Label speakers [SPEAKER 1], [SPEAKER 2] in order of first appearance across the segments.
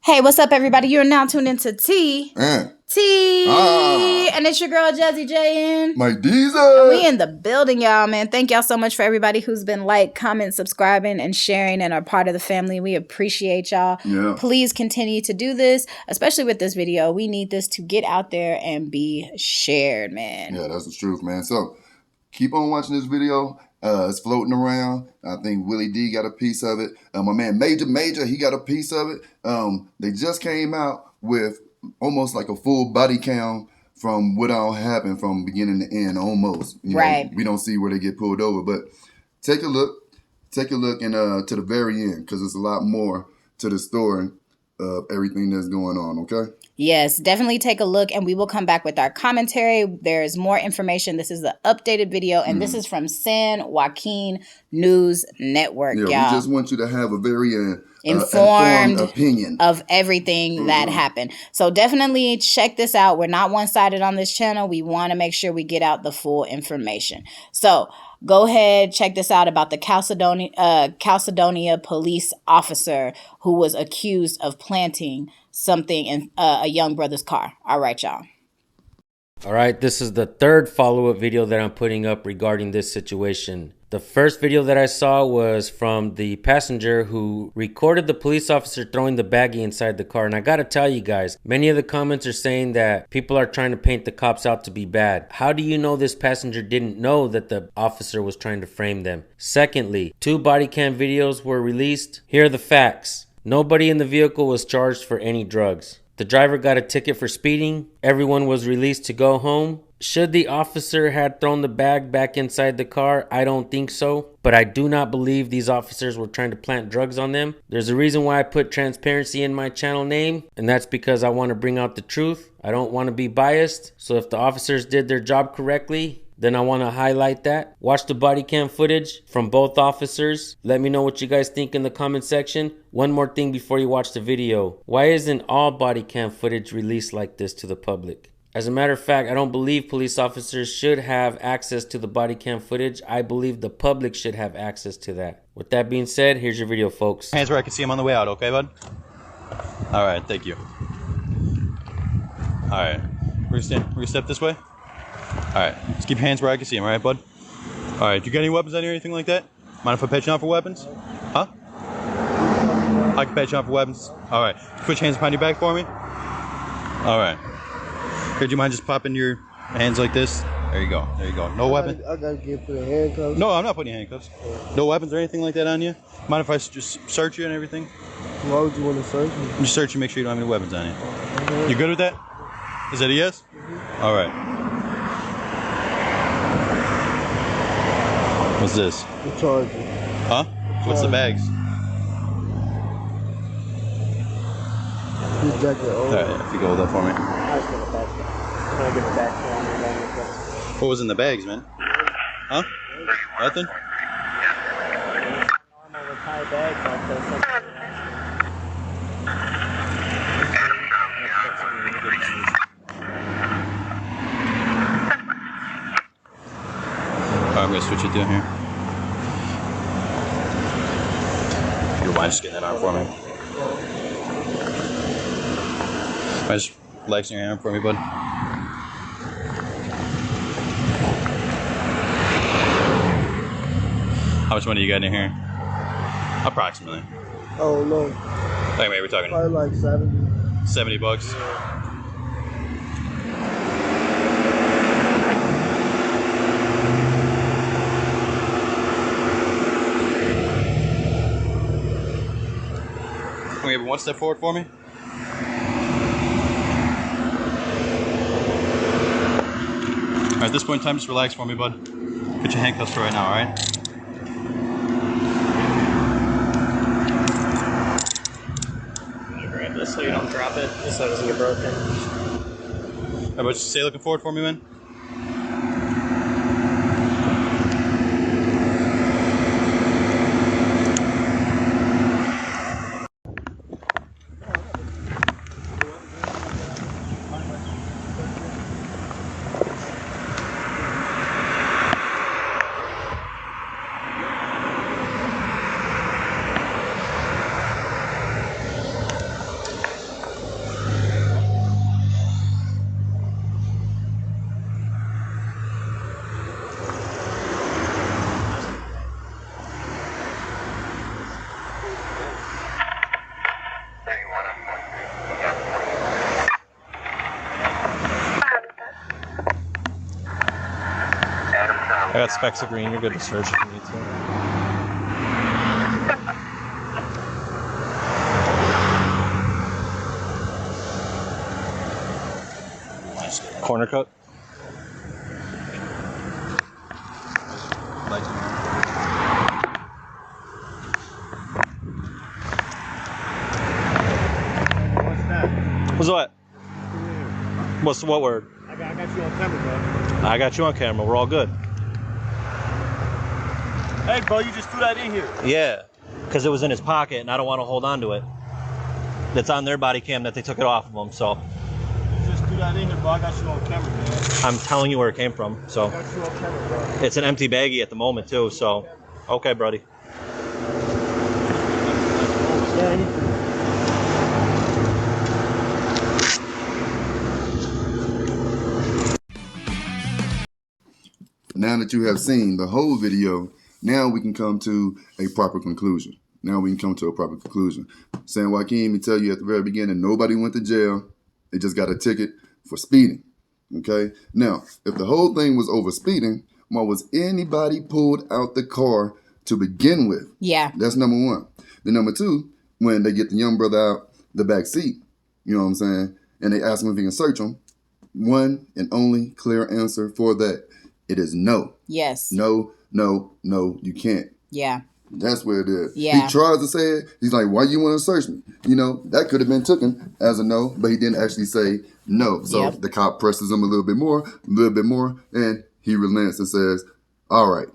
[SPEAKER 1] Hey, what's up, everybody? You're now tuned into T. And it's your girl, Jazzy J.
[SPEAKER 2] My Diesel.
[SPEAKER 1] We in the building, y'all, man. Thank y'all so much for everybody who's been comment, subscribing, and sharing and are part of the family. We appreciate y'all.
[SPEAKER 2] Yeah.
[SPEAKER 1] Please continue to do this, especially with this video. We need this to get out there and be shared, man.
[SPEAKER 2] Yeah, that's the truth, man. So keep on watching this video. It's floating around. I think Willie D got a piece of it. My man Major, he got a piece of it. They just came out with almost like a full body cam from what all happened from beginning to end, almost. You know, we don't see where they get pulled over, but take a look and to the very end, because there's a lot more to the story of everything that's going on. Okay.
[SPEAKER 1] Yes, definitely take a look, and we will come back with our commentary. There's more information. This is the updated video, and this is from San Joaquin News Network, y'all.
[SPEAKER 2] Yeah, we just want you to have a very
[SPEAKER 1] informed
[SPEAKER 2] opinion
[SPEAKER 1] of everything that happened. So definitely check this out. We're not one-sided on this channel. We want to make sure we get out the full information. So go ahead, check this out about the Caledonia police officer who was accused of planting something in a young brother's car. All right, y'all.
[SPEAKER 3] All right, this is the third follow-up video that I'm putting up regarding this situation. The first video that I saw was from the passenger who recorded the police officer throwing the baggie inside the car. And I gotta tell you guys, many of the comments are saying that people are trying to paint the cops out to be bad. How do you know this passenger didn't know that the officer was trying to frame them? Secondly, 2 body cam videos were released. Here are the facts. Nobody in the vehicle was charged for any drugs. The driver got a ticket for speeding. Everyone was released to go home. Should the officer had thrown the bag back inside the car? I don't think so. But I do not believe these officers were trying to plant drugs on them. There's a reason why I put transparency in my channel name, and that's because I want to bring out the truth. I don't want to be biased. So if the officers did their job correctly, then I want to highlight that. Watch the body cam footage from both officers. Let me know what you guys think in the comment section. One more thing before you watch the video. Why isn't all body cam footage released like this to the public? As a matter of fact, I don't believe police officers should have access to the body cam footage. I believe the public should have access to that. With that being said, here's your video, folks.
[SPEAKER 4] Hands where I can see them on the way out, okay, bud? All right, thank you. All right, we're gonna step this way. All right, just keep your hands where I can see them, all right, bud? All right, do you got any weapons on you or anything like that? Mind if I pat you on for weapons? Huh? I can pat you on for weapons. All right, put your hands behind your back for me. All right. Here, do you mind just popping your hands like this? There you go. There you go. No weapon.
[SPEAKER 5] I gotta get put in handcuffs.
[SPEAKER 4] No, I'm not putting you in handcuffs. No weapons or anything like that on you? Mind if I just search you and everything?
[SPEAKER 5] Why would you want to search me?
[SPEAKER 4] Just search you, make sure you don't have any weapons on you. You good with that? Is that a yes? All right. What's this?
[SPEAKER 5] The charger.
[SPEAKER 4] Huh? What's the bags?
[SPEAKER 5] His jacket.
[SPEAKER 4] Alright, if you go hold that for me.
[SPEAKER 5] I just get it back. Can I get it back?
[SPEAKER 4] What was in the bags, man? Huh? Nothing?
[SPEAKER 5] Normal tie bags.
[SPEAKER 4] Alright, I'm gonna switch it down here. If you mind just getting that arm for me. Mind just relaxing your arm for me, bud. How much money you got in here? Approximately.
[SPEAKER 5] Oh no.
[SPEAKER 4] Like, maybe we're talking
[SPEAKER 5] Probably like 70.
[SPEAKER 4] 70 bucks. Can we have one step forward for me? Alright, at this point in time, just relax for me, bud. Put your handcuffs for right now, alright?
[SPEAKER 6] Grab this so you don't drop it, just so it doesn't get broken.
[SPEAKER 4] Alright, but just stay looking forward for me, man. I got specks of green. You're good to search if you need to. Corner cut.
[SPEAKER 5] What's that?
[SPEAKER 4] What's what? What word?
[SPEAKER 5] I got you on camera, bro.
[SPEAKER 4] I got you on camera. We're all good.
[SPEAKER 5] Hey, bro, you just threw that in here.
[SPEAKER 4] Yeah, because it was in his pocket, and I don't want to hold on to it. That's on their body cam that they took it off of him. So
[SPEAKER 5] You just threw that in here, bro. I got you on camera, man.
[SPEAKER 4] I'm telling you where it came from. So
[SPEAKER 5] I got you on camera, bro.
[SPEAKER 4] it's an empty baggie at the moment too. So okay, buddy.
[SPEAKER 2] Now that you have seen the whole video, now we can come to a proper conclusion. San Joaquin, let me tell you at the very beginning, nobody went to jail. They just got a ticket for speeding. Okay? Now, if the whole thing was over speeding, why was anybody pulled out the car to begin with?
[SPEAKER 1] Yeah.
[SPEAKER 2] That's number one. Then number two, when they get the young brother out the back seat, you know what I'm saying, and they ask him if he can search him, one and only clear answer for that. It is no.
[SPEAKER 1] Yes.
[SPEAKER 2] No, you can't.
[SPEAKER 1] Yeah.
[SPEAKER 2] That's where it is.
[SPEAKER 1] Yeah.
[SPEAKER 2] He tries to say it. He's like, why you want to search me? You know, that could have been taken as a no, but he didn't actually say no. So
[SPEAKER 1] Yep.
[SPEAKER 2] the cop presses him a little bit more, and he relents and says, all right.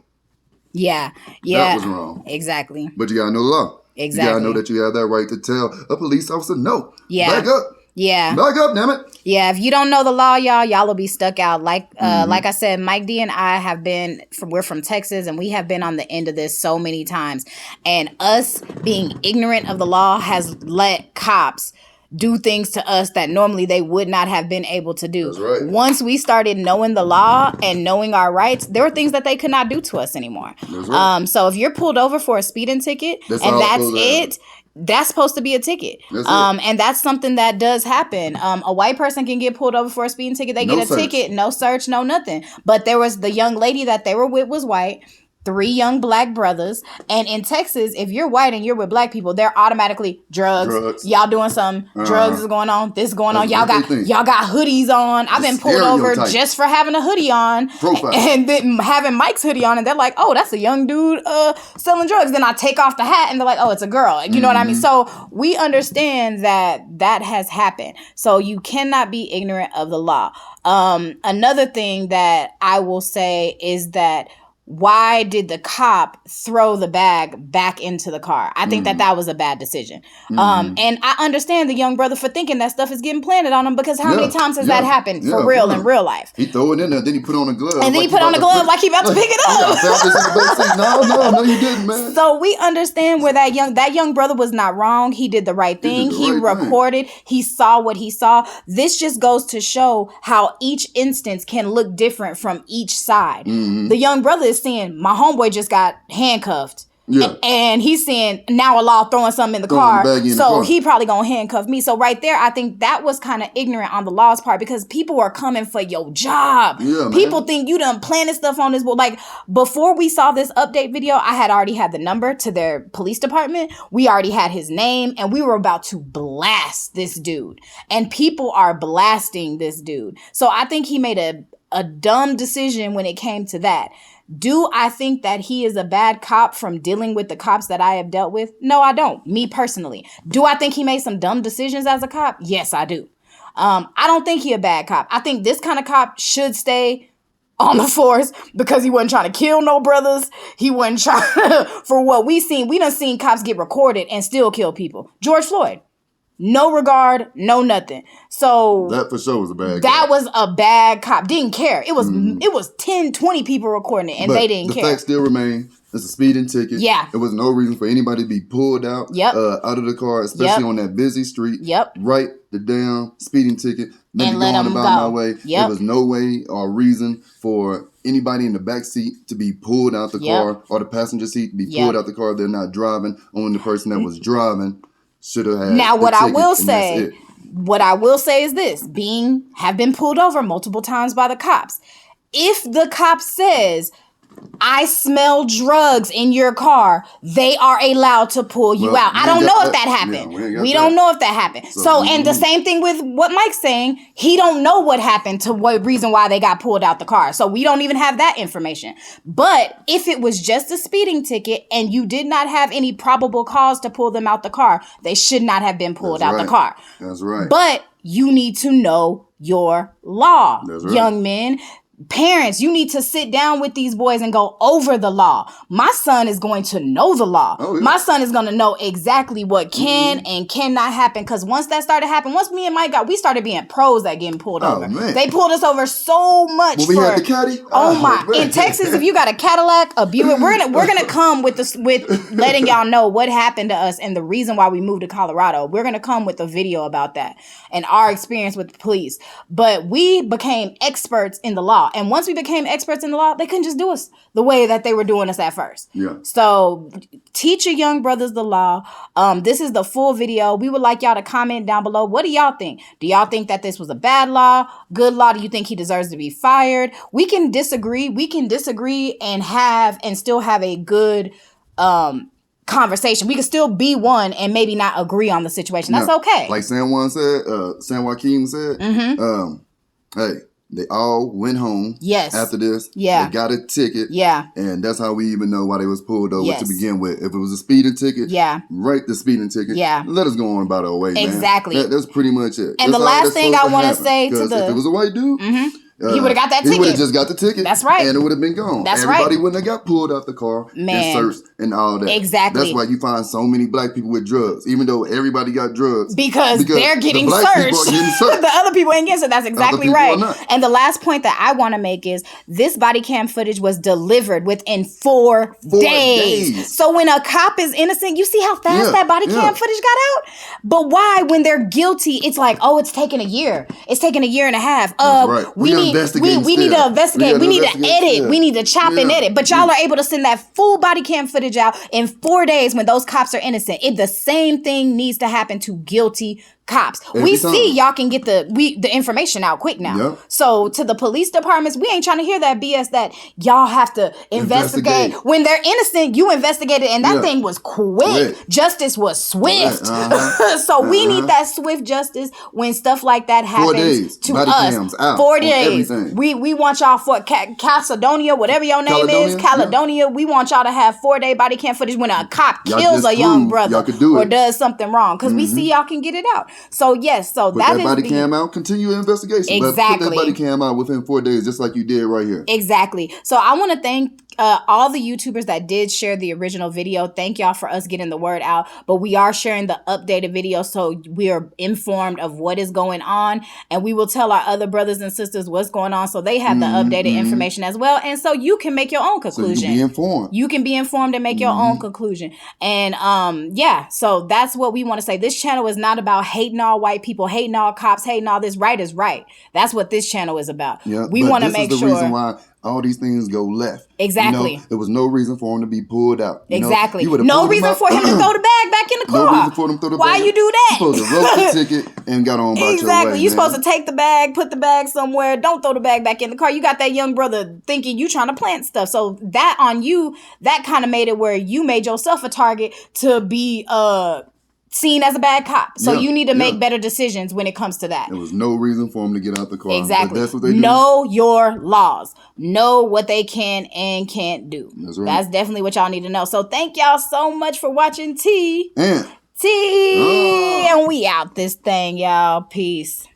[SPEAKER 1] Yeah.
[SPEAKER 2] That was wrong.
[SPEAKER 1] Exactly.
[SPEAKER 2] But you got to know the law.
[SPEAKER 1] Exactly.
[SPEAKER 2] You got to know that you have that right to tell a police officer, no.
[SPEAKER 1] Yeah.
[SPEAKER 2] Back up.
[SPEAKER 1] Yeah.
[SPEAKER 2] Back up, damn it.
[SPEAKER 1] Yeah, if you don't know the law, y'all will be stuck out. Like I said, Mike D and I we're from Texas, and we have been on the end of this so many times. And us being ignorant of the law has let cops do things to us that normally they would not have been able to do.
[SPEAKER 2] That's right.
[SPEAKER 1] Once we started knowing the law and knowing our rights, there were things that they could not do to us anymore.
[SPEAKER 2] That's right.
[SPEAKER 1] So if you're pulled over for a speeding ticket
[SPEAKER 2] That's
[SPEAKER 1] and
[SPEAKER 2] all
[SPEAKER 1] that's
[SPEAKER 2] supposed to happen.
[SPEAKER 1] it, that's supposed to be a ticket.
[SPEAKER 2] That's it.
[SPEAKER 1] And that's something that does happen. A white person can get pulled over for a speeding ticket. They
[SPEAKER 2] No
[SPEAKER 1] get a
[SPEAKER 2] search.
[SPEAKER 1] ticket, no search, no nothing. But there was the young lady that they were with was white. 3 young black brothers. And in Texas, if you're white and you're with black people, they're automatically drugs. Y'all doing something. Drugs is going on. This is going on.
[SPEAKER 2] That's what they think.
[SPEAKER 1] Y'all got hoodies on. I've been pulled over
[SPEAKER 2] stereotype.
[SPEAKER 1] just for having a hoodie on.
[SPEAKER 2] Profile.
[SPEAKER 1] And then having Mike's hoodie on. And they're like, oh, that's a young dude selling drugs. Then I take off the hat and they're like, oh, it's a girl. You know what I mean? So we understand that has happened. So you cannot be ignorant of the law. Another thing that I will say is that why did the cop throw the bag back into the car? I think that was a bad decision. And I understand the young brother for thinking that stuff is getting planted on him, because how many times has that happened for real in real life?
[SPEAKER 2] He throw it in there, then he put on a glove.
[SPEAKER 1] And then he put on a glove like he about to pick it up.
[SPEAKER 2] I found this in the back seat. No, you didn't, man.
[SPEAKER 1] So we understand where that young brother was not wrong. He did the right thing. He recorded. He saw what he saw. This just goes to show how each instance can look different from each side. The young brother is saying, my homeboy just got handcuffed.
[SPEAKER 2] Yeah.
[SPEAKER 1] And he's saying, now a law throwing something in the car. So he probably gonna handcuff me. So right there, I think that was kind of ignorant on the law's part, because people are coming for your job.
[SPEAKER 2] Yeah,
[SPEAKER 1] people
[SPEAKER 2] man.
[SPEAKER 1] think you done planted stuff on this board. Like, before we saw this update video, I had already had the number to their police department. We already had his name, and we were about to blast this dude. And people are blasting this dude. So I think he made a dumb decision when it came to that. Do I think that he is a bad cop from dealing with the cops that I have dealt with? No, I don't. Me personally. Do I think he made some dumb decisions as a cop? Yes, I do. I don't think he a bad cop. I think this kind of cop should stay on the force, because he wasn't trying to kill no brothers. He wasn't trying for what we done seen cops get recorded and still kill people. George Floyd. No regard, no nothing. So
[SPEAKER 2] that for sure was a bad
[SPEAKER 1] that
[SPEAKER 2] cop.
[SPEAKER 1] was a bad cop. Didn't care. It was 10, 20 people recording it, and they didn't care.
[SPEAKER 2] The fact still remain. It's a speeding ticket.
[SPEAKER 1] Yeah.
[SPEAKER 2] There was no reason for anybody to be pulled out out of the car, especially on that busy street. Write the damn speeding ticket. Let me go on about my way. There was no way or reason for anybody in the back seat to be pulled out the car, or the passenger seat to be pulled out the car. They're not driving. Only the person that was driving should have had.
[SPEAKER 1] Now, what I will say is this: have been pulled over multiple times by the cops. If the cop says, I smell drugs in your car, they are allowed to pull you out. I don't know if that happened. We don't know if that happened. So, and the same thing with what Mike's saying, he don't know what happened to what reason why they got pulled out the car. So we don't even have that information. But if it was just a speeding ticket and you did not have any probable cause to pull them out the car, they should not have been pulled out the car.
[SPEAKER 2] That's right.
[SPEAKER 1] But you need to know your law, young men. Parents, you need to sit down with these boys and go over the law. My son is going to know the law. Oh, yeah. My son is going to know exactly what can and cannot happen. Because once that started happening, once me and Mike we started being pros at getting pulled over. Man. They pulled us over so much.
[SPEAKER 2] When we had the caddy?
[SPEAKER 1] Oh my! Man. In Texas, if you got a Cadillac, a Buick, we're gonna come with letting y'all know what happened to us and the reason why we moved to Colorado. We're gonna come with a video about that and our experience with the police. But we became experts in the law. And once we became experts in the law, they couldn't just do us the way that they were doing us at first. Yeah. So teach your young brothers the law. This is the full video. We would like y'all to comment down below. What do y'all think? Do y'all think that this was a bad law? Good law? Do you think he deserves to be fired? We can disagree. We can disagree and still have a good conversation. We can still be one and maybe not agree on the situation. That's okay.
[SPEAKER 2] Like San Joaquin said, hey, they all went home after this. Yeah. They got a ticket. Yeah. And that's how we even know why they was pulled over to begin with. If it was a speeding ticket, write the speeding ticket. Yeah. Let us go on about our way, man. Exactly. That's pretty much it.
[SPEAKER 1] And the last thing I want to say to
[SPEAKER 2] if it was a white dude,
[SPEAKER 1] he would have got that ticket.
[SPEAKER 2] He would have just got the ticket.
[SPEAKER 1] That's right.
[SPEAKER 2] And it would have been gone.
[SPEAKER 1] That's
[SPEAKER 2] Everybody wouldn't have got pulled out the car and searched and all that.
[SPEAKER 1] Exactly.
[SPEAKER 2] That's why you find so many black people with drugs, even though everybody got drugs.
[SPEAKER 1] Because they're getting searched. The other people ain't getting searched. That's exactly right. And the last point that I want to make is this body cam footage was delivered within 4 days. So when a cop is innocent, you see how fast that body cam footage got out? But why, when they're guilty, it's like, oh, it's taking a year. It's taking a year and a half. We need to investigate. We need to edit. We need to chop and edit. But y'all are able to send that full body cam footage out in 4 days when those cops are innocent. The same thing needs to happen to guilty cops. We see y'all can get the information out quick now. Yep. So to the police departments, we ain't trying to hear that BS that y'all have to investigate. When they're innocent, you investigated and that thing was quick. Justice was swift. So we need that swift justice when stuff like that happens
[SPEAKER 2] 4 days.
[SPEAKER 1] To
[SPEAKER 2] body
[SPEAKER 1] us.
[SPEAKER 2] Cams out
[SPEAKER 1] 4 days. We want y'all for Caledonia, whatever your name is, Caledonia. We want y'all to have 4-day body cam footage when a cop kills a young brother or does something wrong. Because we see y'all can get it out. So yes, so
[SPEAKER 2] put that body cam out. Continue the investigation.
[SPEAKER 1] Exactly.
[SPEAKER 2] Put that body cam out within 4 days, just like you did right here.
[SPEAKER 1] Exactly. So I want to thank all the YouTubers that did share the original video. Thank y'all for us getting the word out. But we are sharing the updated video, so we are informed of what is going on, and we will tell our other brothers and sisters what's going on, so they have the updated information as well, and so you can make your own conclusion.
[SPEAKER 2] So you can be informed.
[SPEAKER 1] You can be informed and make your own conclusion. And so that's what we want to say. This channel is not about hating all white people, hating all cops, hating all this. Right is right. That's what this channel is about. Yeah, we want to make sure.
[SPEAKER 2] This is the reason why all these things go left.
[SPEAKER 1] Exactly.
[SPEAKER 2] You know, there was no reason for him to be pulled out.
[SPEAKER 1] Exactly. No reason for him to throw the bag back in the car.
[SPEAKER 2] No reason for him to throw the bag.
[SPEAKER 1] Why you do that?
[SPEAKER 2] You're supposed to roast the ticket and got on about your way.
[SPEAKER 1] Exactly. You're supposed to take the bag, put the bag somewhere. Don't throw the bag back in the car. You got that young brother thinking you trying to plant stuff. So that on you, that kind of made it where you made yourself a target to be seen as a bad cop. So you need to make better decisions when it comes to that.
[SPEAKER 2] There was no reason for him to get out the car.
[SPEAKER 1] Exactly.
[SPEAKER 2] But that's what they do.
[SPEAKER 1] Know your laws. Know what they can and can't do. That's right. That's definitely what y'all need to know. So thank y'all so much for watching and we out this thing, y'all. Peace.